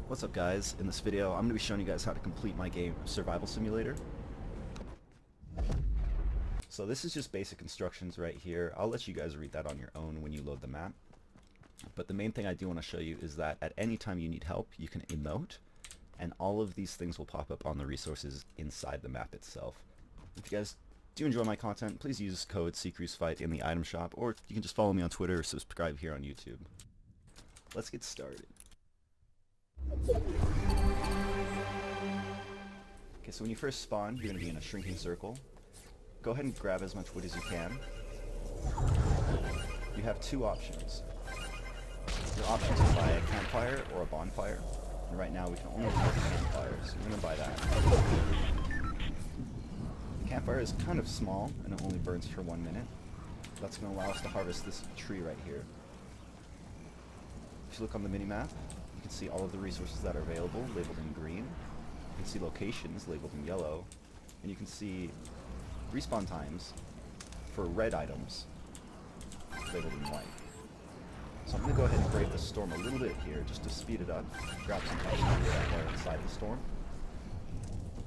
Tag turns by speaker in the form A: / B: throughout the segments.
A: What's up guys? In this video I'm going to be showing you guys how to complete my game Survival Simulator. So this is just basic instructions right here. I'll let you guys read that on your own when you load the map. But the main thing I do want to show you is that at any time you need help you can emote, and all of these things will pop up on the resources inside the map itself. If you guys do enjoy my content, please use code CCruzFight in the item shop, or you can just follow me on Twitter or subscribe here on YouTube. Let's get started. Okay, so when you first spawn, you're going to be in a shrinking circle. Go ahead and grab as much wood as you can. You have two options. Your options are buy a campfire or a bonfire. And right now we can only afford campfires, so I'm going to buy that. The campfire is kind of small and it only burns for 1 minute. That's going to allow us to harvest this tree right here. If you look on the minimap, you can see all of the resources that are available labeled in green. You can see locations labeled in yellow, and you can see respawn times for red items labeled in white. So I'm going to go ahead and brave the storm a little bit here just to speed it up. Grab some extra wood out there inside the storm.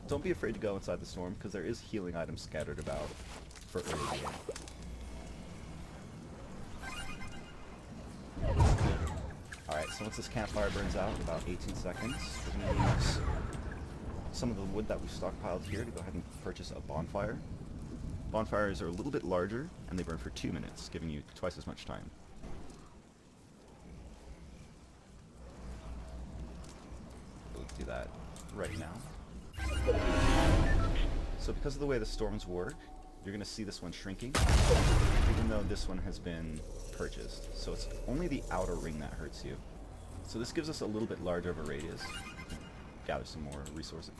A: Don't be afraid to go inside the storm because there is healing items scattered about for early game. Alright, so once this campfire burns out in about 18 seconds, we're going to use some of the wood that we've stockpiled here to go ahead and purchase a bonfire. Bonfires are a little bit larger, and they burn for 2 minutes, giving you twice as much time. We'll do that right now. So because of the way the storms work, you're going to see this one shrinking, even though this one has been purchased. So it's only the outer ring that hurts you. So this gives us a little bit larger of a radius. Gather some more resources.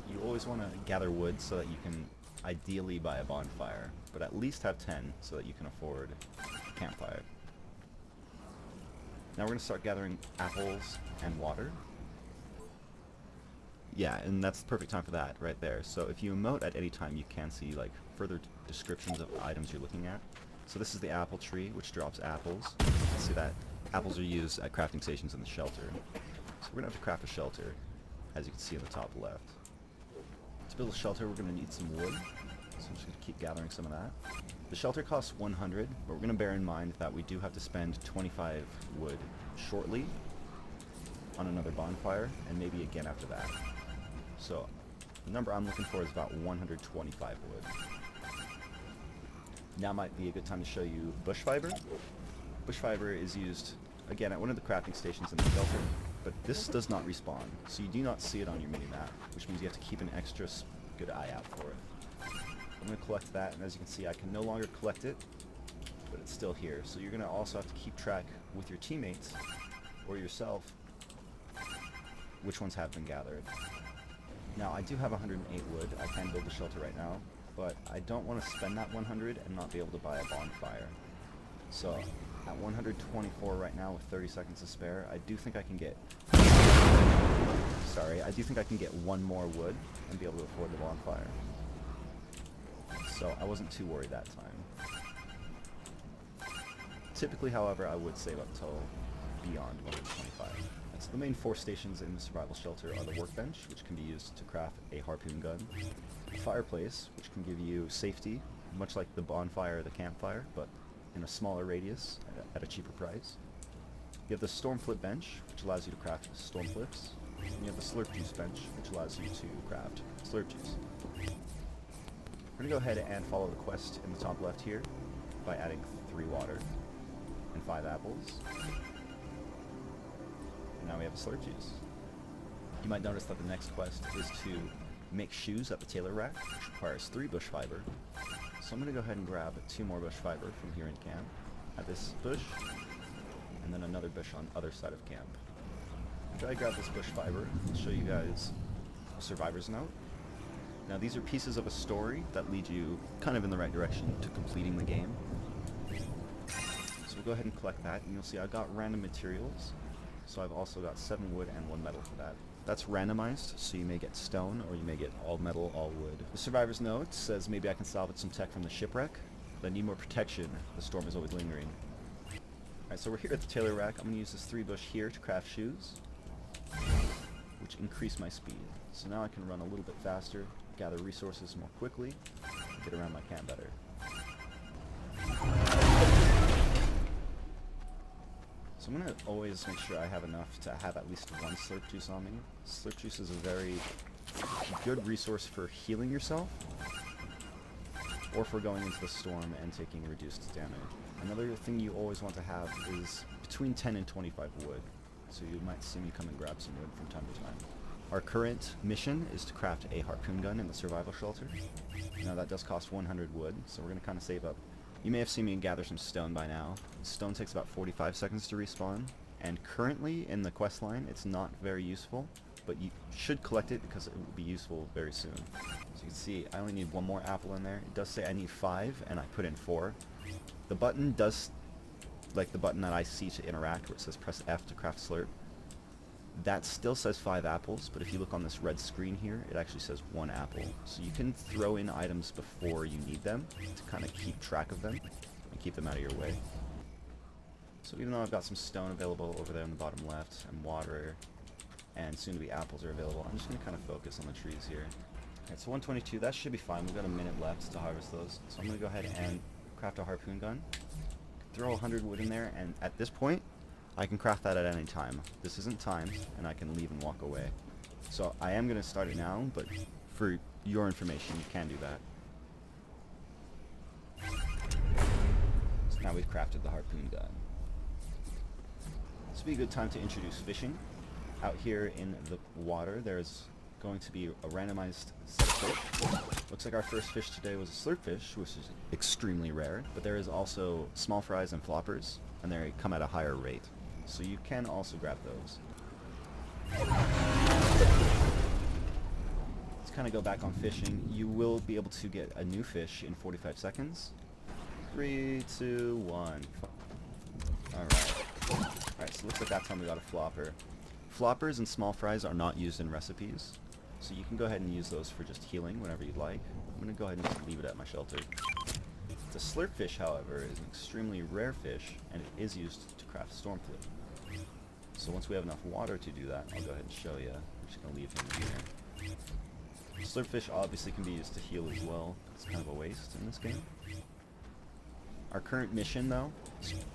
A: You always want to gather wood so that you can ideally buy a bonfire, but at least have 10 so that you can afford a campfire. Now we're going to start gathering apples and water. Yeah, and that's the perfect time for that right there. So if you emote at any time, you can see like further descriptions of items you're looking at. So this is the apple tree, which drops apples. You can see that apples are used at crafting stations in the shelter. So we're going to have to craft a shelter, as you can see in the top left. To build a shelter, we're going to need some wood. So I'm just going to keep gathering some of that. The shelter costs 100, but we're going to bear in mind that we do have to spend 25 wood shortly on another bonfire, and maybe again after that. So the number I'm looking for is about 125 wood. Now might be a good time to show you bush fiber. Bush fiber is used, again, at one of the crafting stations in the shelter, but this does not respawn, so you do not see it on your minimap, which means you have to keep an extra good eye out for it. I'm going to collect that, and as you can see, I can no longer collect it, but it's still here. So you're going to also have to keep track with your teammates, or yourself, which ones have been gathered. Now, I do have 108 wood. I can build a shelter right now, but I don't want to spend that 100 and not be able to buy a bonfire. So, at 124 right now with 30 seconds to spare, I do think I can get... Sorry, I do think I can get one more wood and be able to afford the bonfire. So, I wasn't too worried that time. Typically, however, I would save up until beyond 125. So the main 4 stations in the survival shelter are the workbench, which can be used to craft a harpoon gun, the fireplace, which can give you safety, much like the bonfire or the campfire, but in a smaller radius at a cheaper price. You have the storm flip bench, which allows you to craft storm flips, and you have the slurp juice bench, which allows you to craft slurp juice. We're going to go ahead and follow the quest in the top left here by adding 3 water and 5 apples. Now we have a slurp juice. You might notice that the next quest is to make shoes at the tailor rack, which requires 3 bush fiber. So I'm going to go ahead and grab 2 more bush fiber from here in camp, at this bush, and then another bush on the other side of camp. After I grab this bush fiber, I'll show you guys a survivor's note. Now these are pieces of a story that lead you kind of in the right direction to completing the game. So we'll go ahead and collect that, and you'll see I've got random materials. So I've also got 7 wood and 1 metal for that. That's randomized, so you may get stone, or you may get all metal, all wood. The survivor's note says maybe I can salvage some tech from the shipwreck, but I need more protection. The storm is always lingering. Alright, so we're here at the tailor rack. I'm going to use this 3 bush here to craft shoes, which increase my speed. So now I can run a little bit faster, gather resources more quickly, and get around my camp better. So I'm going to always make sure I have enough to have at least 1 slurp juice on me. Slurp juice is a very good resource for healing yourself, or for going into the storm and taking reduced damage. Another thing you always want to have is between 10 and 25 wood, so you might see me come and grab some wood from time to time. Our current mission is to craft a harpoon gun in the survival shelter. Now that does cost 100 wood, so we're going to kind of save up. You may have seen me gather some stone by now. Stone takes about 45 seconds to respawn, and currently in the quest line it's not very useful, but you should collect it because it will be useful very soon. So you can see I only need 1 more apple in there. It does say I need 5, and I put in 4. The button does, like the button that I see to interact, where it says press F to craft slurp, that still says 5 apples, but if you look on this red screen here, it actually says 1 apple. So you can throw in items before you need them to kind of keep track of them and keep them out of your way. So even though I've got some stone available over there in the bottom left, and water, and soon to be apples are available, I'm just going to kind of focus on the trees here. Okay, so 122, that should be fine. We've got a minute left to harvest those. So I'm going to go ahead and craft a harpoon gun. Throw 100 wood in there, and at this point, I can craft that at any time. This isn't timed, and I can leave and walk away. So I am going to start it now, but for your information, you can do that. So now we've crafted the harpoon gun. This would be a good time to introduce fishing. Out here in the water, there's going to be a randomized set of fish. Looks like our first fish today was a slurp fish, which is extremely rare, but there is also small fries and floppers, and they come at a higher rate. So you can also grab those. Let's kind of go back on fishing. You will be able to get a new fish in 45 seconds. 3, 2, 1. Alright. Alright, so looks like that time we got a flopper. Floppers and small fries are not used in recipes, so you can go ahead and use those for just healing whenever you'd like. I'm going to go ahead and just leave it at my shelter. The slurp fish, however, is an extremely rare fish, and it is used to craft stormflip. So once we have enough water to do that, I'll go ahead and show you. I'm just going to leave him here. Slurp fish obviously can be used to heal as well. It's kind of a waste in this game. Our current mission, though,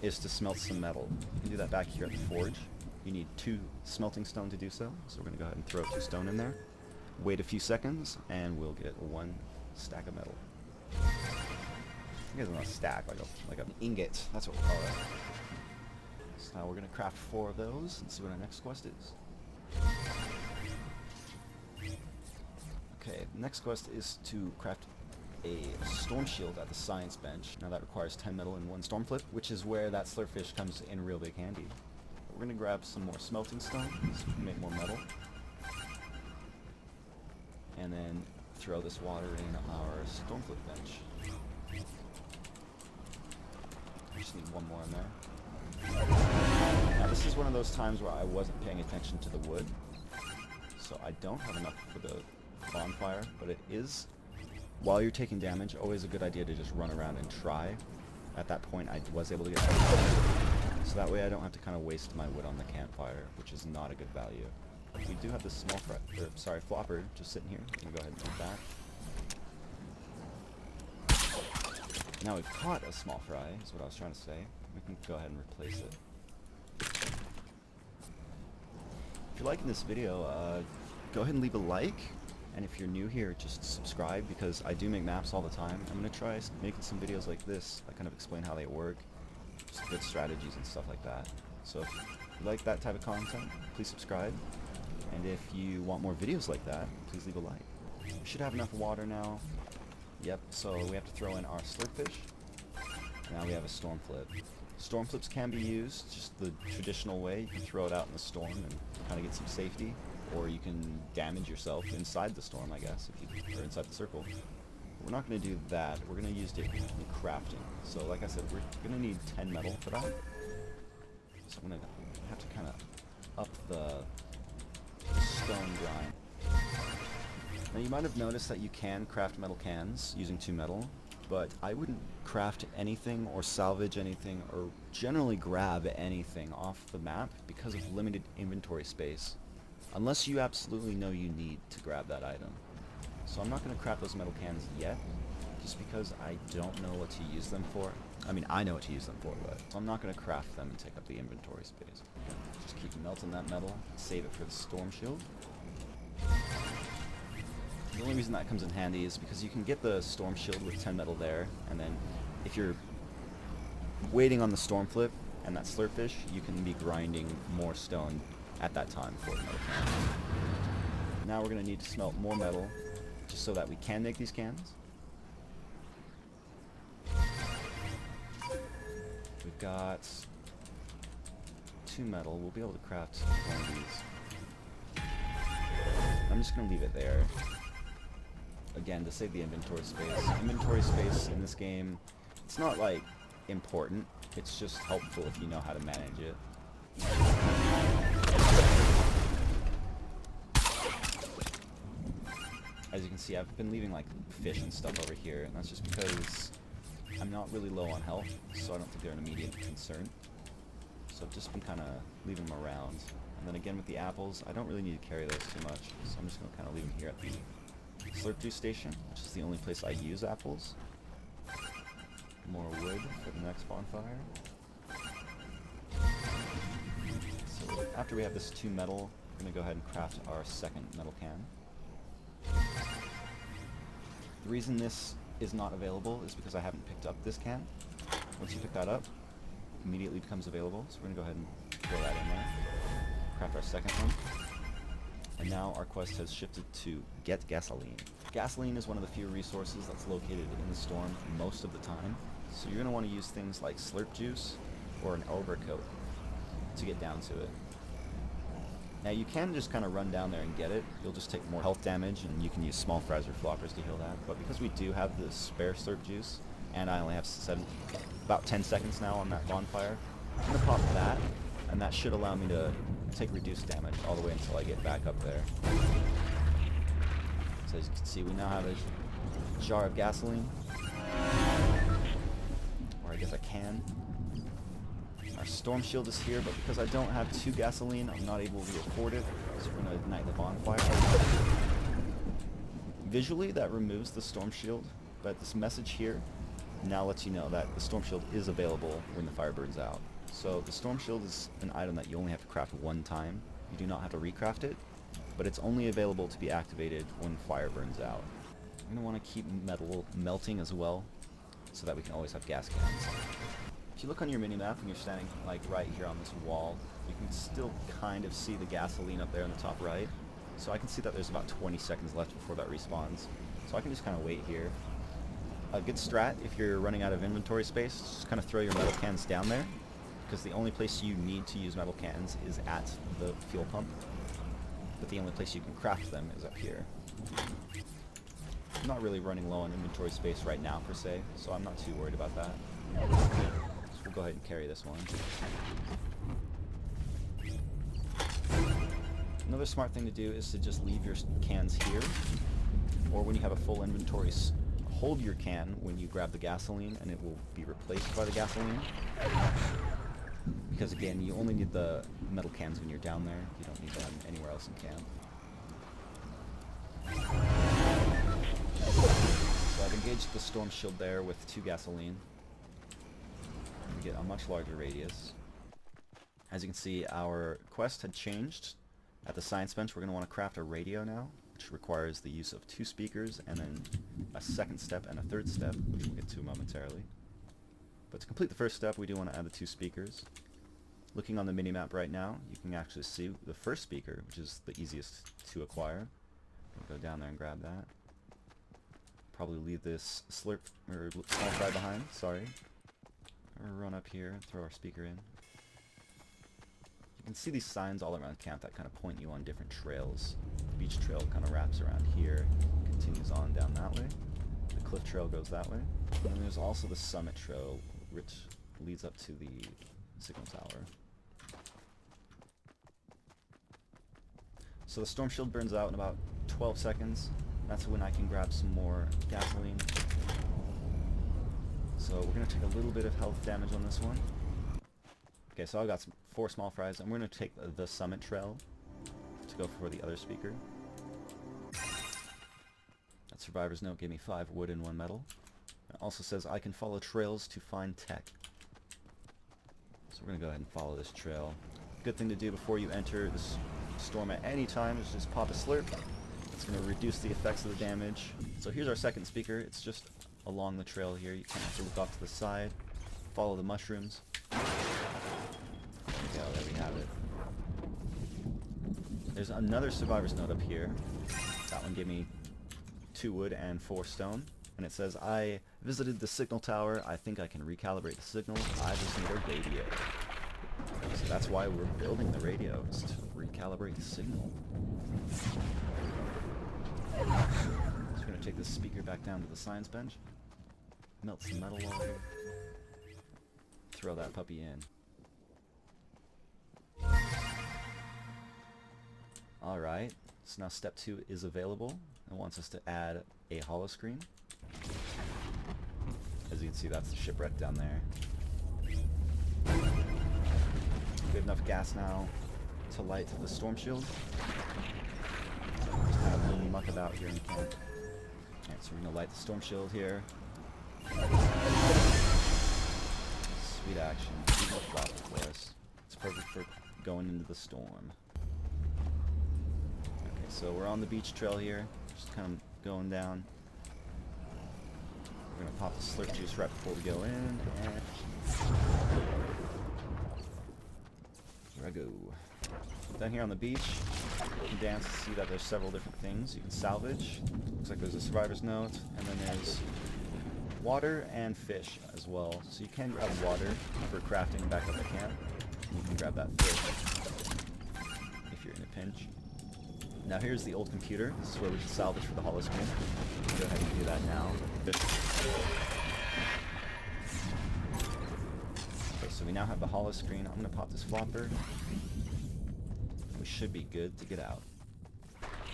A: is to smelt some metal. You can do that back here at the forge. You need 2 smelting stone to do so, so we're going to go ahead and throw 2 stone in there. Wait a few seconds, and we'll get 1 stack of metal. I guess not a stack, like an ingot. That's what we'll call it. So now we're going to craft 4 of those and see what our next quest is. Okay, the next quest is to craft a storm shield at the science bench. Now that requires 10 metal and 1 storm flip, which is where that slurp fish comes in real big handy. We're going to grab some more smelting stone so we can make more metal. And then throw this water in our storm flip bench. I just need 1 more in there. Now this is one of those times where I wasn't paying attention to the wood, so I don't have enough for the bonfire, but it is, while you're taking damage, always a good idea to just run around and try. At that point I was able to get so that way I don't have to kind of waste my wood on the campfire, which is not a good value. We do have this small flopper just sitting here. We can go ahead and eat that. Now we've caught a small fry, is what I was trying to say. We can go ahead and replace it. If you're liking this video, go ahead and leave a like. And if you're new here, just subscribe, because I do make maps all the time. I'm going to try making some videos like this that kind of explain how they work, just good strategies and stuff like that. So if you like that type of content, please subscribe. And if you want more videos like that, please leave a like. We should have enough water now. Yep, so we have to throw in our slurp fish. Now we have a storm flip. Storm flips can be used just the traditional way. You can throw it out in the storm and kind of get some safety. Or you can damage yourself inside the storm, I guess, if you are inside the circle. We're not going to do that. We're going to use it in crafting. So like I said, we're going to need 10 metal for that. So I'm going to have to kind of up the stone grind. Now you might have noticed that you can craft metal cans using 2 metal. but I wouldn't craft anything or salvage anything or generally grab anything off the map because of limited inventory space, unless you absolutely know you need to grab that item. So I'm not going to craft those metal cans yet, just because I don't know what to use them for. I mean, I know what to use them for, but so I'm not going to craft them and take up the inventory space. Just keep melting that metal, save it for the storm shield. The only reason that comes in handy is because you can get the storm shield with 10 metal there, and then if you're waiting on the storm flip and that slurp fish, you can be grinding more stone at that time for the metal can. Now we're going to need to smelt more metal just so that we can make these cans. We've got 2 metal. We'll be able to craft one of these. I'm just going to leave it there. Again, to save the inventory space. Inventory space in this game, it's not like important. It's just helpful if you know how to manage it. As you can see, I've been leaving like fish and stuff over here, and that's just because I'm not really low on health, so I don't think they're an immediate concern. So I've just been kind of leaving them around. And then again with the apples, I don't really need to carry those too much, so I'm just going to kind of leave them here at the Slurp juice station, which is the only place I use apples. More wood for the next bonfire. So after we have this 2 metal, we're going to go ahead and craft our second metal can. The reason this is not available is because I haven't picked up this can. Once you pick that up, it immediately becomes available, so we're going to go ahead and throw that in there. Craft our second one. And now our quest has shifted to get gasoline. Gasoline is one of the few resources that's located in the storm most of the time, so you're going to want to use things like slurp juice or an overcoat to get down to it. Now you can just kind of run down there and get it. You'll just take more health damage, and you can use small fries or floppers to heal that. But because we do have the spare slurp juice, and I only have about 10 seconds now on that bonfire, I'm going to pop that, and that should allow me to take reduced damage all the way until I get back up there. So as you can see, we now have a jar of gasoline, or I guess a can. Our storm shield is here, but because I don't have 2 gasoline, I'm not able to afford it, so we're going to ignite the bonfire. Visually, that removes the storm shield, but this message here now lets you know that the storm shield is available when the fire burns out. So the storm shield is an item that you only have to craft one time. You do not have to recraft it, but it's only available to be activated when fire burns out. I'm going to want to keep metal melting as well, so that we can always have gas cans. If you look on your minimap and you're standing like right here on this wall, you can still kind of see the gasoline up there in the top right. So I can see that there's about 20 seconds left before that respawns. So I can just kind of wait here. A good strat, if you're running out of inventory space, just kind of throw your metal cans down there, because the only place you need to use metal cans is at the fuel pump, but the only place you can craft them is up here. I'm not really running low on inventory space right now per se, so I'm not too worried about that. So we'll go ahead and carry this one. Another smart thing to do is to just leave your cans here, or when you have a full inventory, hold your can when you grab the gasoline and it will be replaced by the gasoline. Because again, you only need the metal cans when you're down there. You don't need them anywhere else in camp. So I've engaged the storm shield there with 2 gasoline. We get a much larger radius. As you can see, our quest had changed. At the science bench, we're going to want to craft a radio now, which requires the use of 2 speakers and then a second step and a third step, which we'll get to momentarily. But to complete the first step, we do want to add the 2 speakers. Looking on the minimap right now, you can actually see the first speaker, which is the easiest to acquire. We'll go down there and grab that. Probably leave this slurp or small fry behind, sorry. Or run up here and throw our speaker in. You can see these signs all around camp that kind of point you on different trails. The beach trail kind of wraps around here, continues on down that way. The cliff trail goes that way. And then there's also the summit trail, which leads up to the signal tower. So the storm shield burns out in about 12 seconds. That's when I can grab some more gasoline. So we're going to take a little bit of health damage on this one. Okay, so I got 4 small fries. I'm going to take the summit trail to go for the other speaker. That survivor's note gave me 5 wood and 1 metal. It also says I can follow trails to find tech. So we're going to go ahead and follow this trail. Good thing to do before you enter this storm at any time is just pop a slurp. It's going to reduce the effects of the damage. So here's our second speaker. It's just along the trail here. You kind of have to look off to the side, follow the mushrooms. There we go, there we have it. There's another survivor's note up here. That one gave me 2 wood and 4 stone. And it says, I visited the signal tower. I think I can recalibrate the signal. I just need a radio. So that's why we're building the radio, is to recalibrate the signal. So we're going to take this speaker back down to the science bench. Melt some metal wall here. Throw that puppy in. Alright, so now step 2 is available. It wants us to add a holoscreen. As you can see, that's the shipwreck down there. We have enough gas now to light the storm shield. Just kind of muck about here in the camp. Alright, so we're going to light the storm shield here. Sweet action. Even a flop for us. It's perfect for going into the storm. Okay, so we're on the beach trail here. Just kind of going down. We're going to pop the slurp juice right before we go in. And here I go. Down here on the beach, you can dance to see that there's several different things you can salvage. Looks like there's a survivor's note, and then there's water and fish as well. So you can grab water for crafting back up at camp. You can grab that fish if you're in a pinch. Now here's the old computer. This is where we can salvage for the holoscreen. Go ahead and do that now. Okay, so we now have the holoscreen. I'm going to pop this flopper. We should be good to get out.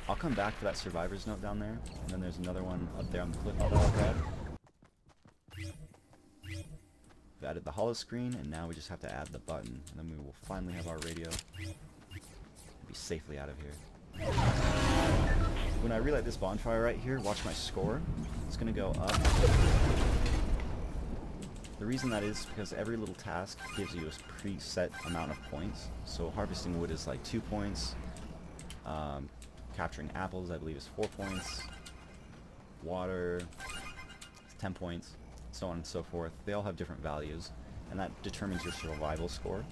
A: I'll come back for that survivor's note down there, and then there's another one up there on the cliff I'll grab. We've added the holoscreen, and now we just have to add the button, and then we will finally have our radio. Be safely out of here. When I relight this bonfire right here, watch my score. It's going to go up. The reason that is because every little task gives you a preset amount of points. So harvesting wood is like 2 points. Capturing apples, I believe, is 4 points. Water, 10 points. So on and so forth. They all have different values, and that determines your survival score.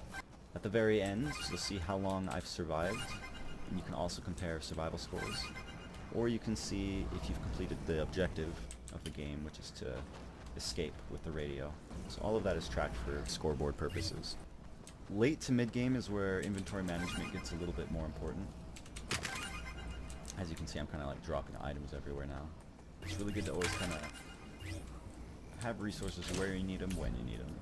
A: At the very end, you'll see how long I've survived, and you can also compare survival scores. Or you can see if you've completed the objective of the game, which is to escape with the radio. So all of that is tracked for scoreboard purposes. Late to mid-game is where inventory management gets a little bit more important. As you can see, I'm kind of like dropping items everywhere now. It's really good to always kind of have resources where you need them, when you need them.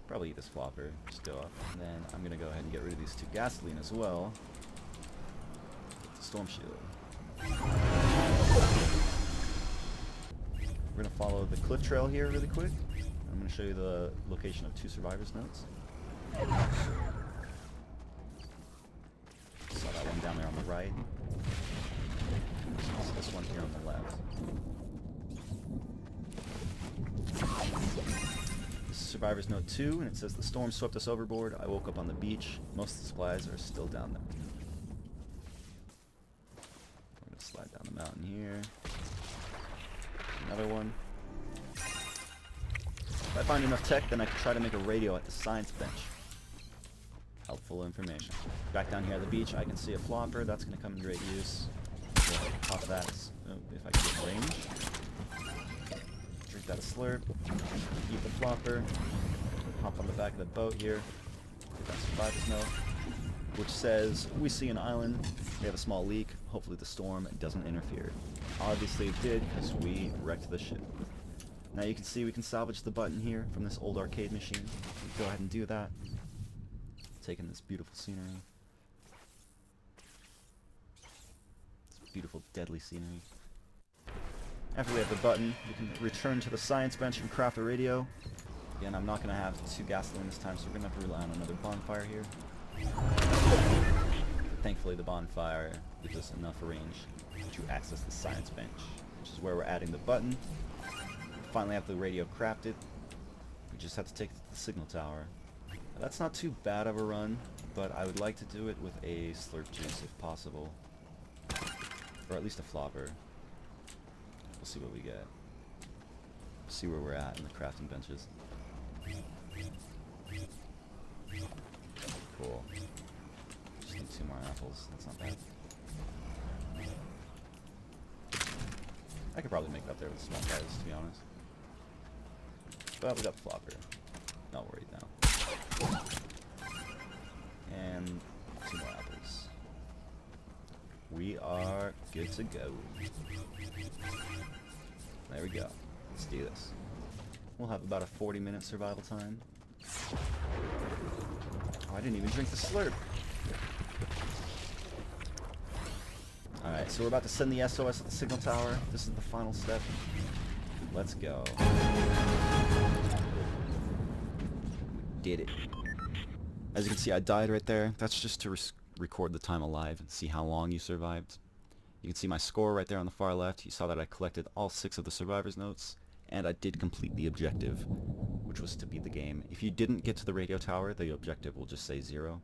A: Probably eat this flopper, just go up. And then I'm going to go ahead and get rid of these 2 gasoline as well. Get the storm shield. We're going to follow the cliff trail here really quick. I'm going to show you the location of 2 survivors' notes. Saw that one down there on the right. There's also this one here on the left. This is Survivor's Note 2, and it says the storm swept us overboard. I woke up on the beach. Most of the supplies are still down there. We're going to slide down the mountain here. Another one. If I find enough tech, then I can try to make a radio at the science bench. Helpful information. Back down here at the beach, I can see a flopper. That's going to come in great use. Go ahead and pop that if I can get range. Drink that a slurp. Eat the flopper. Hop on the back of the boat here. Get that survivor's note, which says, we see an island. We have a small leak. Hopefully the storm doesn't interfere. Obviously it did, because we wrecked the ship. Now you can see we can salvage the button here from this old arcade machine. Go ahead and do that. Taking this beautiful scenery. This beautiful, deadly scenery. After we have the button, we can return to the science bench and craft the radio. Again, I'm not going to have 2 gasoline this time, so we're going to have to rely on another bonfire here. But thankfully, the bonfire gives us enough range to access the science bench, which is where we're adding the button. We finally have the radio crafted. We just have to take it to the signal tower. Now, that's not too bad of a run, but I would like to do it with a Slurp juice if possible. Or at least a flopper. We'll see what we get. See where we're at in the crafting benches. Cool. Just need 2 more apples. That's not bad. I could probably make it up there with small guys, to be honest. But we got the flopper. Not worried now. And 2 more apples. We are good to go. There we go. Let's do this. We'll have about a 40-minute survival time. Oh, I didn't even drink the slurp. Alright, so we're about to send the S.O.S. at the signal tower. This is the final step. Let's go. We did it. As you can see, I died right there. That's just to record the time alive and see how long you survived. You can see my score right there on the far left. You saw that I collected all 6 of the survivors' notes, and I did complete the objective, which was to beat the game. If you didn't get to the radio tower, the objective will just say 0.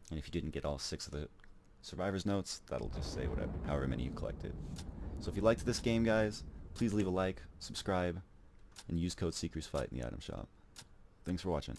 A: And if you didn't get all 6 of the survivors' notes, that'll just say whatever, however many you collected. So if you liked this game, guys, please leave a like, subscribe, and use code CCruzFight in the item shop. Thanks for watching.